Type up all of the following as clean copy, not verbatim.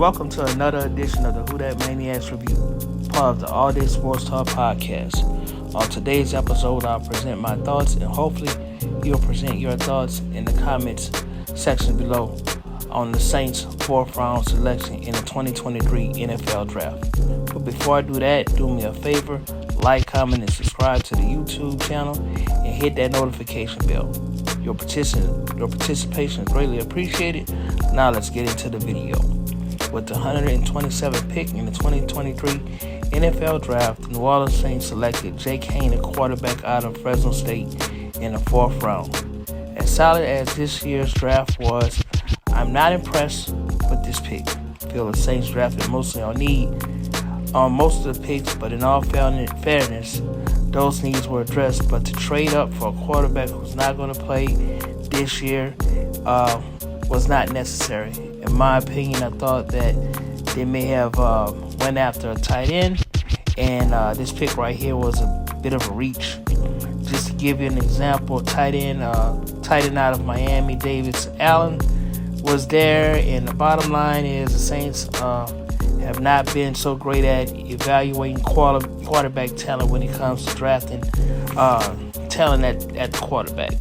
Welcome to another edition of the Who That Maniacs Review, part of the All Day Sports Talk podcast. On today's episode, I'll present my thoughts, and hopefully you'll present your thoughts in the comments section below on the Saints' 4th round selection in the 2023 NFL Draft. But before I do that, do me a favor, like, comment, and subscribe to the YouTube channel, and hit that notification bell. Your participation is greatly appreciated. Now let's get into the video. With the 127th pick in the 2023 NFL Draft, the New Orleans Saints selected Jake Haener, quarterback out of Fresno State, in the 4th round. As solid as this year's draft was, I'm not impressed with this pick. I feel the Saints drafted mostly on need on most of the picks, but in all fairness, those needs were addressed. But to trade up for a quarterback who's not going to play this year was not necessary. In my opinion, I thought that they may have went after a tight end, and this pick right here was a bit of a reach. Just to give you an example, tight end out of Miami, Davis Allen, was there, and the bottom line is the Saints have not been so great at evaluating quarterback talent when it comes to drafting talent at the quarterback.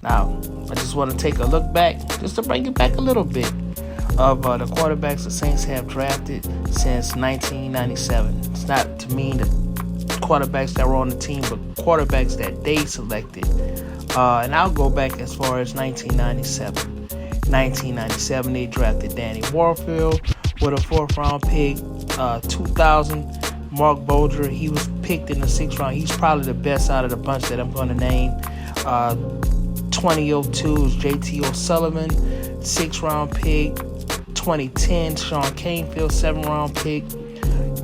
Now, I just want to take a look back, just to bring it back a little bit, of the quarterbacks the Saints have drafted since 1997. It's not to mean the quarterbacks that were on the team, but quarterbacks that they selected. And I'll go back as far as 1997. 1997, they drafted Danny Warfield with a 4th round pick. 2000, Mark Bolger, he was picked in the 6th round. He's probably the best out of the bunch that I'm going to name. 2002 is JT O'Sullivan, 6th round pick. 2010, Sean Canfield, 7th round pick.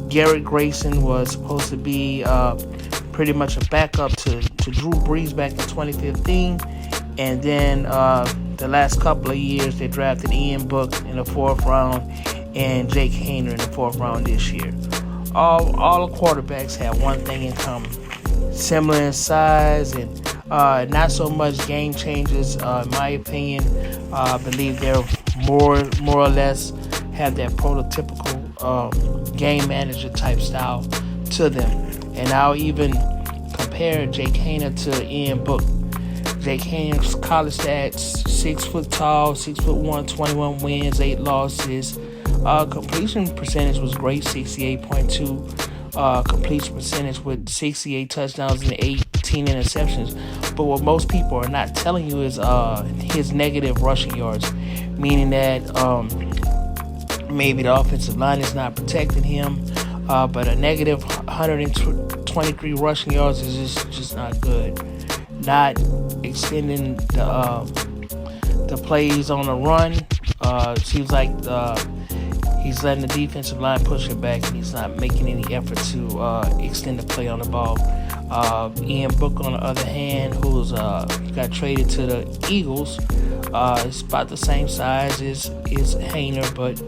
Garrett Grayson was supposed to be pretty much a backup to Drew Brees back in 2015. And then the last couple of years, they drafted Ian Book in the 4th round and Jake Haener in the 4th round this year. All the quarterbacks have one thing in common: similar in size and not so much game changes. In my opinion, I believe they're more or less have that prototypical game manager type style to them. And I'll even compare Jake Haener to Ian Book. Jake Haener's college stats: 6 foot tall, 6'1", 21 wins, 8 losses. Completion percentage was great, 68.2. Completion percentage with 68 touchdowns and 18 interceptions. But what most people are not telling you is his negative rushing yards, meaning that maybe the offensive line is not protecting him. But a negative 123 rushing yards is just not good. Not extending the plays on the run. Seems like he's letting the defensive line push it back, and he's not making any effort to extend the play on the ball. Ian Book, on the other hand, who's got traded to the Eagles, is about the same size as Haener, but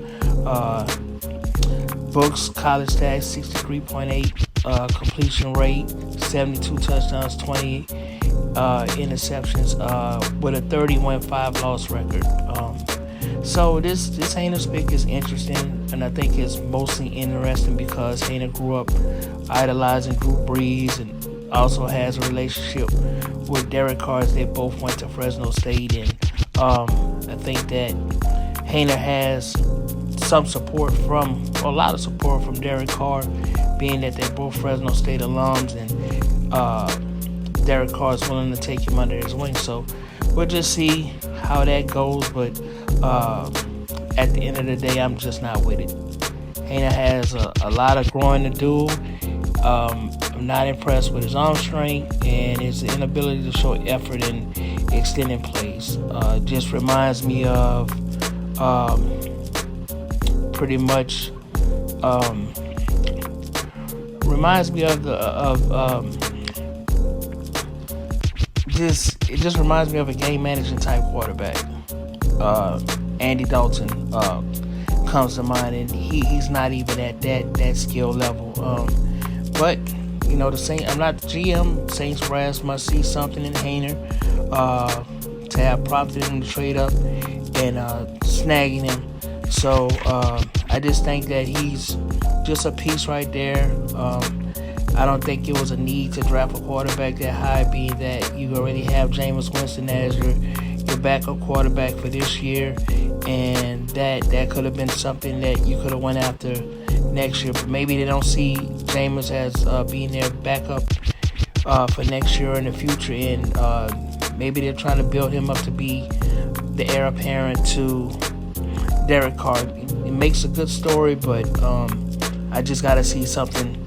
Book's college stats: 63.8 completion rate, 72 touchdowns, 20 interceptions, with a 30-5 loss record. So this Haener pick is interesting, and I think it's mostly interesting because Haener grew up idolizing Drew Brees and also has a relationship with Derek Carr, as they both went to Fresno State. And I think that Haener has a lot of support from Derek Carr, being that they're both Fresno State alums, and Derek Carr is willing to take him under his wing. So we'll just see how that goes, but at the end of the day, I'm just not with it. Haener has a lot of growing to do. I'm not impressed with his arm strength and his inability to show effort in extending plays. Just reminds me of pretty much reminds me of it just reminds me of a game managing type quarterback. Andy Dalton comes to mind, and he's not even at that skill level. But you know, I'm not the GM. Saints brass must see something in Haener to have prompted him to trade up and snagging him. So I just think that he's just a piece right there. I don't think it was a need to draft a quarterback that high, being that you already have Jameis Winston as your backup quarterback for this year, and that could have been something that you could have went after next year. But maybe they don't see Jameis as being their backup for next year or in the future, and maybe they're trying to build him up to be the heir apparent to Derek Carr. It makes a good story, but I just gotta see something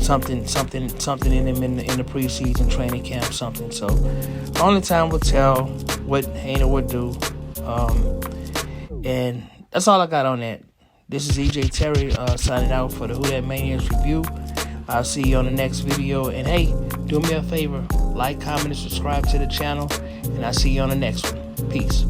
in him in the preseason training camp, something. So only time will tell what Haener would do. And that's all I got on that. This is EJ Terry signing out for the Who Dat Maniacs review. I'll see you on the next video. And hey, do me a favor, like, comment, and subscribe to the channel. And I'll see you on the next one. Peace.